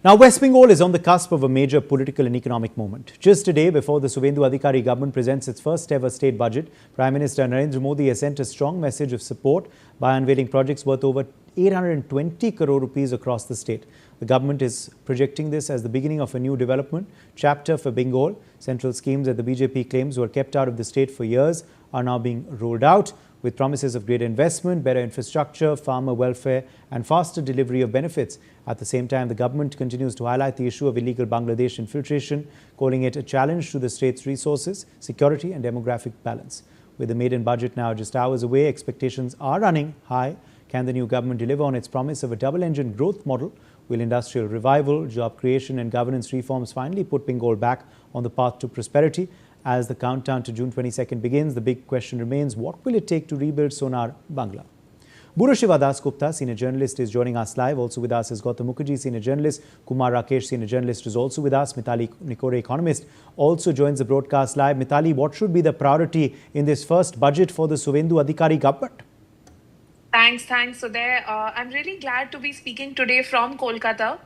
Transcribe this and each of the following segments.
Now, West Bengal is on the cusp of a major political and economic moment. Just a day before the Suvendu Adhikari government presents its first ever state budget, Prime Minister Narendra Modi has sent a strong message of support by unveiling projects worth over 820 crore rupees across the state. The government is projecting this as the beginning of a new development chapter for Bengal. Central schemes that the BJP claims were kept out of the state for years are now being rolled out, with promises of greater investment, better infrastructure, farmer welfare and faster delivery of benefits. At the same time, the government continues to highlight the issue of illegal Bangladesh infiltration, calling it a challenge to the state's resources, security and demographic balance. With the maiden budget now just hours away, expectations are running high. Can the new government deliver on its promise of a double-engine growth model? Will industrial revival, job creation and governance reforms finally put Bengal back on the path to prosperity? As the countdown to June 22nd begins, the big question remains, what will it take to rebuild Sonar, Bangla? Shiva Das Gupta, senior journalist, is joining us live. Also with us is Gautam Mukherjee, senior journalist. Kumar Rakesh, senior journalist, is also with us. Mithali Nikore, economist, also joins the broadcast live. Mithali, what should be the priority in this first budget for the Suvendu Adhikari government? Thanks, Sudhir. I'm really glad to be speaking today from Kolkata.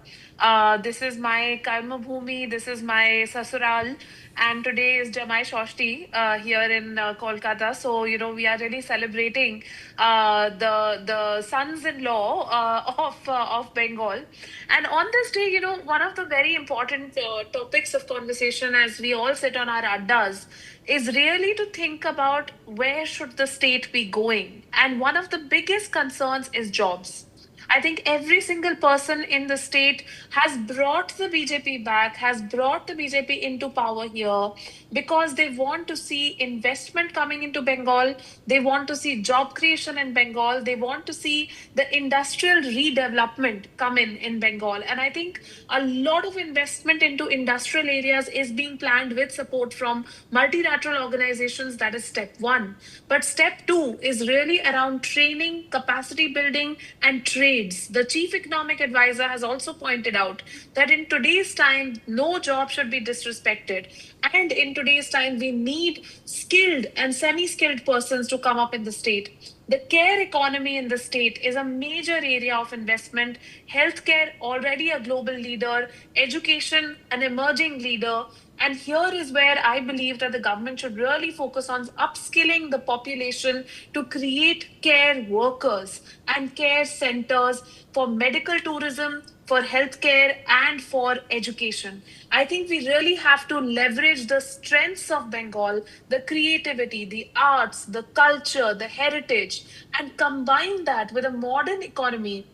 This is my Karma Bhumi, this is my Sasural, and today is Jamai Shoshti here in Kolkata. So, we are really celebrating the sons-in-law of Bengal. And on this day, one of the very important topics of conversation as we all sit on our addas is really to think about where should the state be going. And one of the biggest concerns is jobs. I think every single person in the state has brought the BJP back, has brought the BJP into power here because they want to see investment coming into Bengal. They want to see job creation in Bengal. They want to see the industrial redevelopment come in Bengal. And I think a lot of investment into industrial areas is being planned with support from multilateral organizations. That is step one. But step two is really around training, capacity building, and trade. The chief economic advisor has also pointed out that in today's time, no job should be disrespected. And in today's time, we need skilled and semi-skilled persons to come up in the state. The care economy in the state is a major area of investment. Healthcare, already a global leader. Education, an emerging leader. And here is where I believe that the government should really focus on upskilling the population to create care workers and care centers for medical tourism, for healthcare, and for education. I think we really have to leverage the strengths of Bengal, the creativity, the arts, the culture, the heritage, and combine that with a modern economy,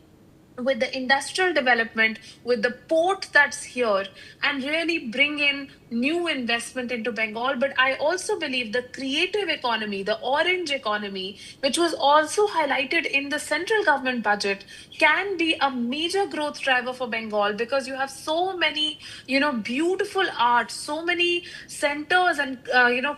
with the industrial development, with the port that's here, and really bring in new investment into Bengal. But I also believe the creative economy, the orange economy, which was also highlighted in the central government budget, can be a major growth driver for Bengal because you have so many, beautiful art, so many centers and,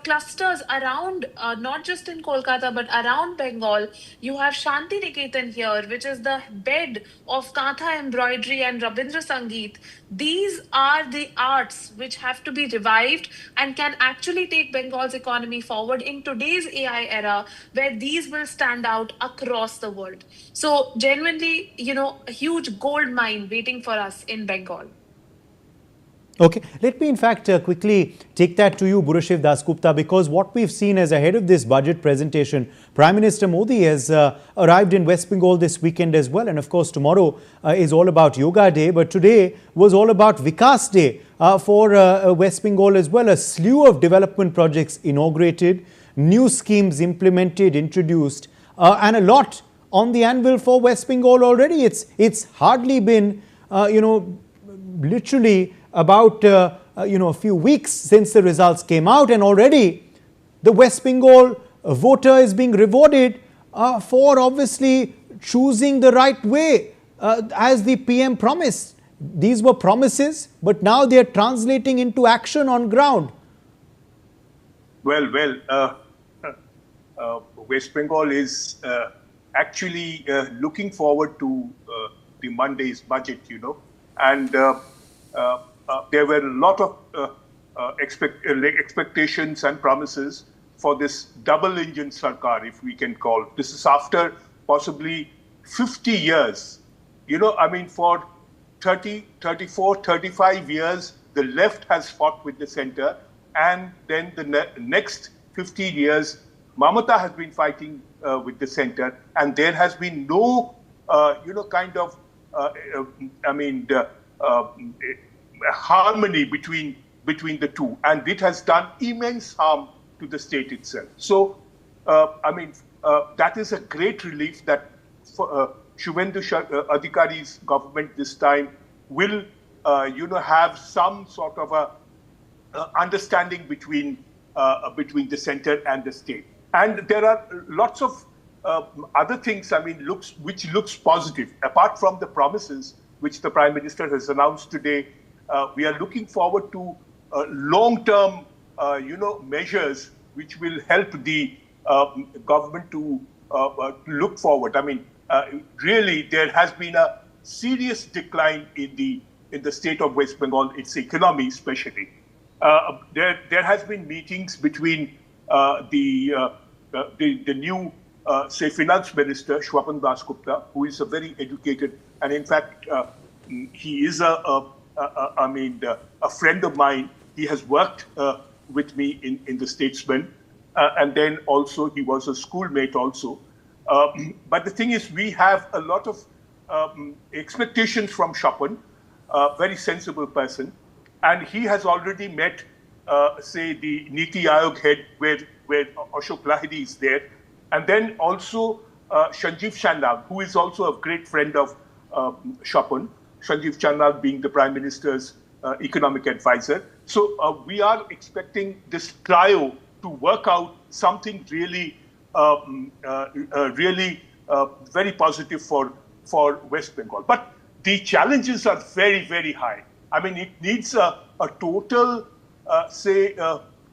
clusters around, not just in Kolkata, but around Bengal. You have Shanti Niketan here, which is the bed of Kantha embroidery and Rabindra Sangeet. These are the arts which have to be revived and can actually take Bengal's economy forward in today's AI era, where these will stand out across the world. So genuinely, a huge gold mine waiting for us in Bengal. Okay, let me in fact quickly take that to you, Shiva Das Gupta, because what we've seen as ahead of this budget presentation, Prime Minister Modi has arrived in West Bengal this weekend as well. And of course, tomorrow is all about Yoga Day, but today was all about Vikas Day for West Bengal as well. A slew of development projects inaugurated, new schemes implemented, introduced, and a lot on the anvil for West Bengal already. It's hardly been, literally about a few weeks since the results came out, and already the West Bengal voter is being rewarded for obviously choosing the right way, as the PM promised. These were promises, but now they are translating into action on ground. Well, West Bengal is actually looking forward to the Monday's budget, and there were a lot of expectations and promises for this double-engine Sarkar, if we can call. This is after possibly 50 years. For 30, 34, 35 years, the left has fought with the center, and then the next 15 years, Mamata has been fighting with the center, and there has been no, harmony between the two, and it has done immense harm to the state itself. So, that is a great relief that Suvendu Adhikari's government this time will, have some sort of a understanding between the center and the state. And there are lots of other things, which looks positive. Apart from the promises which the Prime Minister has announced today, we are looking forward to long-term, measures which will help the government to look forward. Really, there has been a serious decline in the state of West Bengal, its economy especially. There has been meetings between the new, finance minister, Shwapan Dasgupta, who is a very educated, and in fact, he is a friend of mine. He has worked with me in the Statesman, and then also he was a schoolmate also. But the thing is, we have a lot of expectations from Shwapan, a very sensible person, and he has already met, the Niti Aayog head, where Ashok Lahiri is there, and then also Sanjeev Channal, who is also a great friend of Shwapan, Sanjeev Channal being the Prime Minister's economic advisor. So we are expecting this trio to work out something really, very positive for West Bengal. But the challenges are very, very high. It needs a total,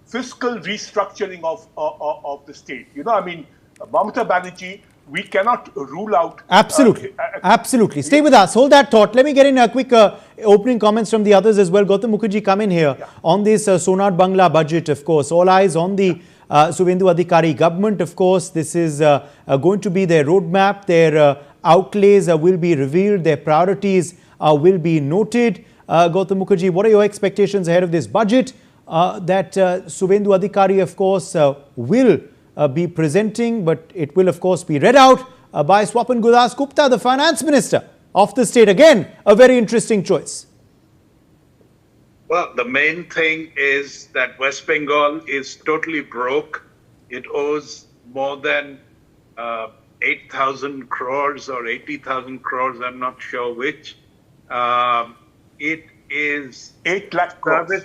fiscal restructuring of the state. Mamata Banerjee, we cannot rule out. Absolutely. Absolutely. Stay with us. Hold that thought. Let me get in a quick opening comments from the others as well. Gautam Mukherjee, come in here on this Sonar Bangla budget, of course. All eyes on the Suvendu Adhikari government, of course. This is going to be their roadmap. Their outlays will be revealed. Their priorities will be noted. Gautam Mukherjee, what are your expectations ahead of this budget that Suvendu Adhikari, of course, will be presenting, but it will, of course, be read out by Swapan Dasgupta, the finance minister of the state. Again, a very interesting choice. Well, the main thing is that West Bengal is totally broke. It owes more than 8,000 crores or 80,000 crores, I'm not sure which. It is 8 lakh crores.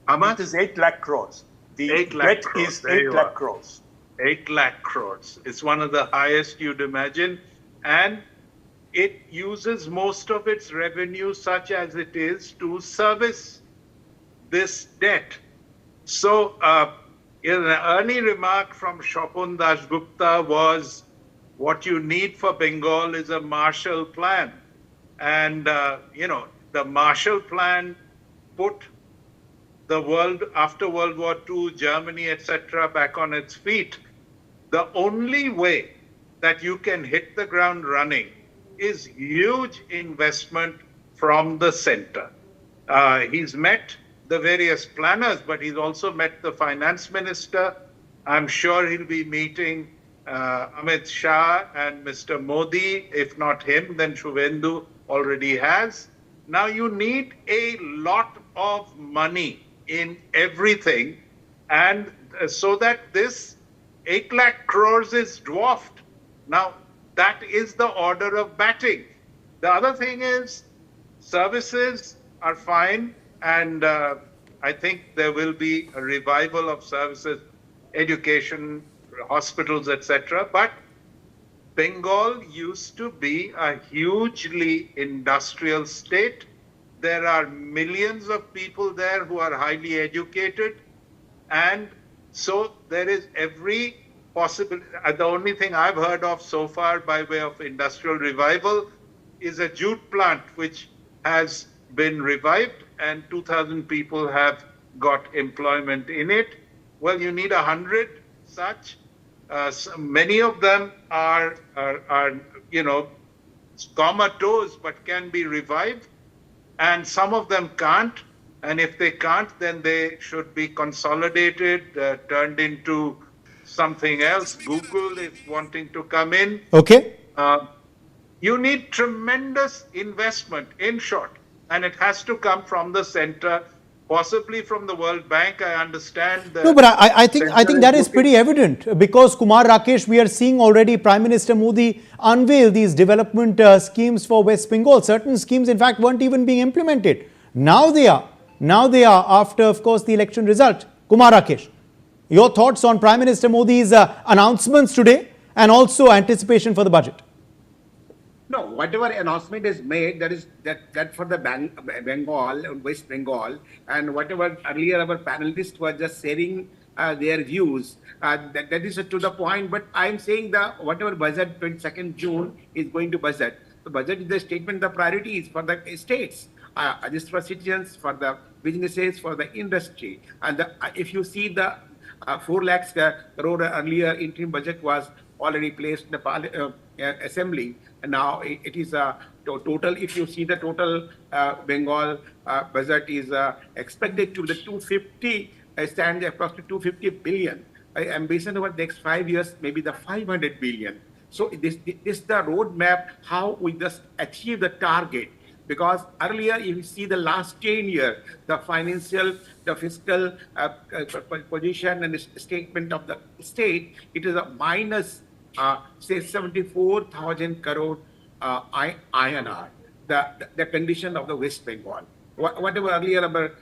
How much? It is 8 lakh crores. The 8 lakh debt crores. is 8 lakh crores. 8 lakh crores. It's one of the highest you'd imagine. And it uses most of its revenue, such as it is, to service this debt. So, an early remark from Swapan Dasgupta was, what you need for Bengal is a Marshall Plan. And, the Marshall Plan put the world, after World War II, Germany, etc., back on its feet. The only way that you can hit the ground running is huge investment from the center. He's met the various planners, but he's also met the finance minister. I'm sure he'll be meeting Amit Shah and Mr. Modi. If not him, then Suvendu already has. Now you need a lot of money in everything, and so that this 8 lakh crores is dwarfed. Now, that is the order of batting. The other thing is, services are fine, and I think there will be a revival of services, education, hospitals, etc. But Bengal used to be a hugely industrial state. There are millions of people there who are highly educated, and so there is every possibility. The only thing I've heard of so far by way of industrial revival is a jute plant which has been revived, and 2,000 people have got employment in it. Well, you need 100 such. Many of them are comatose, but can be revived. and some of them can't. And if they can't, then they should be consolidated, turned into something else. Google is wanting to come in. Okay. You need tremendous investment, in short, and it has to come from the center, possibly from the World Bank. I understand. No, but I think that is pretty evident, because Kumar Rakesh, we are seeing already Prime Minister Modi unveil these development schemes for West Bengal. Certain schemes, in fact, weren't even being implemented. Now they are. Now they are, after, of course, the election result. Kumar Rakesh, your thoughts on Prime Minister Modi's announcements today and also anticipation for the budget? No, whatever announcement is made, that for the Bengal, West Bengal, and whatever earlier our panelists were just sharing their views, that is to the point. But I'm saying that whatever budget 22nd June is going to budget, the budget is the statement, the priorities for the states, just for citizens, for the businesses, for the industry. And if you see the 4 lakhs crore earlier interim budget was already placed in the assembly, and now it is a total. If you see the total Bengal budget is expected to the 250, stands approximately 250 billion. Ambition over the next 5 years, maybe the 500 billion. So this is the roadmap how we just achieve the target. Because earlier, if you see the last 10 years, the financial, the fiscal position and the statement of the state, it is a minus, say, 74,000 crore INR, the condition of the West Bengal. Whatever earlier about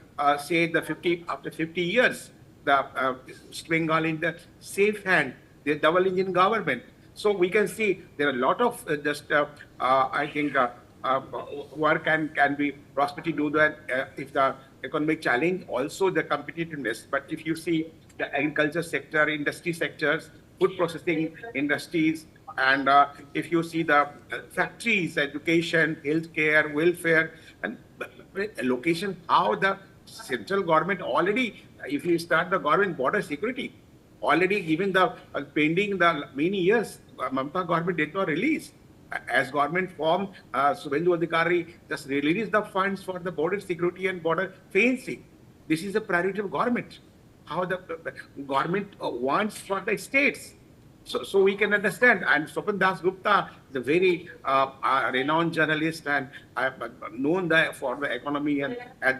said, after 50 years, the West Bengal in the safe hand, the double engine government. So we can see there are a lot of I think, work can be prosperity do that if the economic challenge, also the competitiveness. But if you see the agriculture sector, industry sectors, food processing industries, and if you see the factories, education, healthcare, welfare, and location, how the central government already, if you start the government border security, already given the pending the many years, Mamata government did not release. As government formed, Suvendu Adhikari just released the funds for the border security and border fencing. This is a priority of government. How the government wants for the states. So we can understand. And Swapan Das Gupta, the very renowned journalist and known for the economy, and as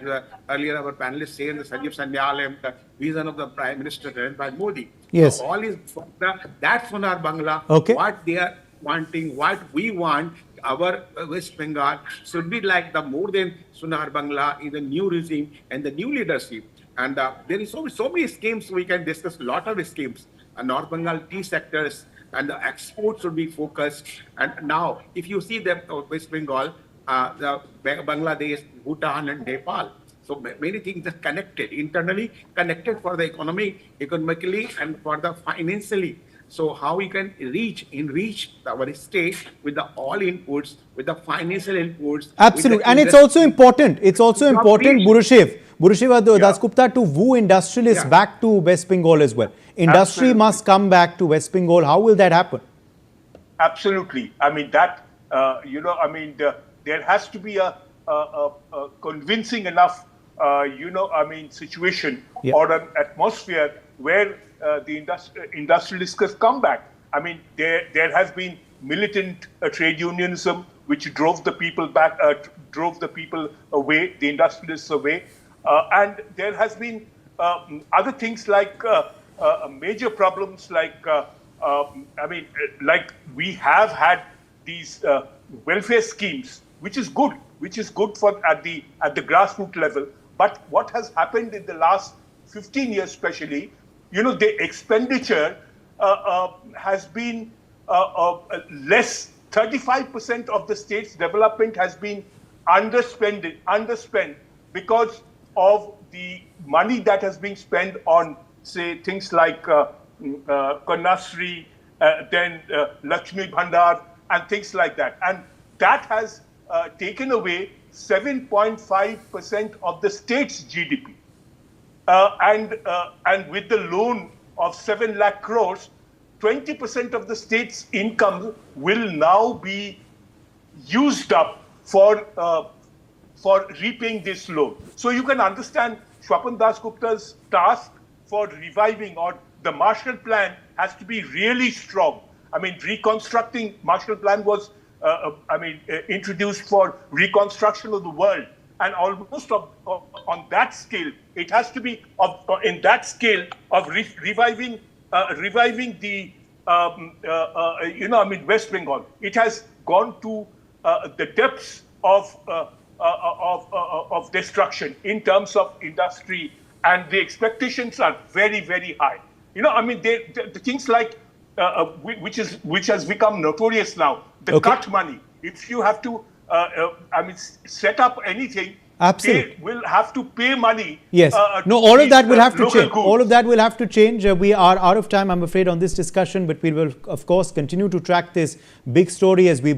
earlier our panelists say, the Sanjeev Sanyal and the vision of the Prime Minister Narendra Modi. Yes. So all is for that Sonar Bangla, okay. What they are wanting, what we want, our West Bengal should be like the more than Sonar Bangla in the new regime and the new leadership. And there is so many schemes we can discuss, a lot of schemes. North Bengal tea sectors and the exports should be focused. And now, if you see the West Bengal, the Bangladesh, Bhutan, and Nepal, so many things are connected, internally connected for the economically, and for the financially. So how we can enrich our state with the all inputs, with the financial inputs. Absolutely. And it's also important. It's also important, Burushev Dasgupta, to woo industrialists back to West Bengal as well. Industry must come back to West Bengal. How will that happen? Absolutely. I mean, that, there has to be a convincing enough, situation or an atmosphere where the industrialists come back. I mean, there has been militant trade unionism which drove the people back, drove the people away, the industrialists away, and there has been other things like major problems like like we have had these welfare schemes, which is good for at the grassroots level. But what has happened in the last 15 years, especially, the expenditure has been less. 35% of the state's development has been underspent because of the money that has been spent on, say, things like Kanasri, then Lakshmi Bhandar, and things like that. And that has taken away 7.5% of the state's GDP. And with the loan of 7 lakh crores, 20% of the state's income will now be used up for for repaying this loan. So you can understand Swapan Das Gupta's task for reviving, or the Marshall Plan has to be really strong. I mean, reconstructing, Marshall Plan was, introduced for reconstruction of the world. And almost on that scale, it has to be in that scale of reviving the, West Bengal. It has gone to the depths of destruction in terms of industry, and the expectations are very, very high. The things like which has become notorious now, the cut money. If you have to, set up anything, absolutely, they will have to pay money. Yes. All of that will have to change. Goods. All of that will have to change. We are out of time, I'm afraid, on this discussion, but we will, of course, continue to track this big story as we build.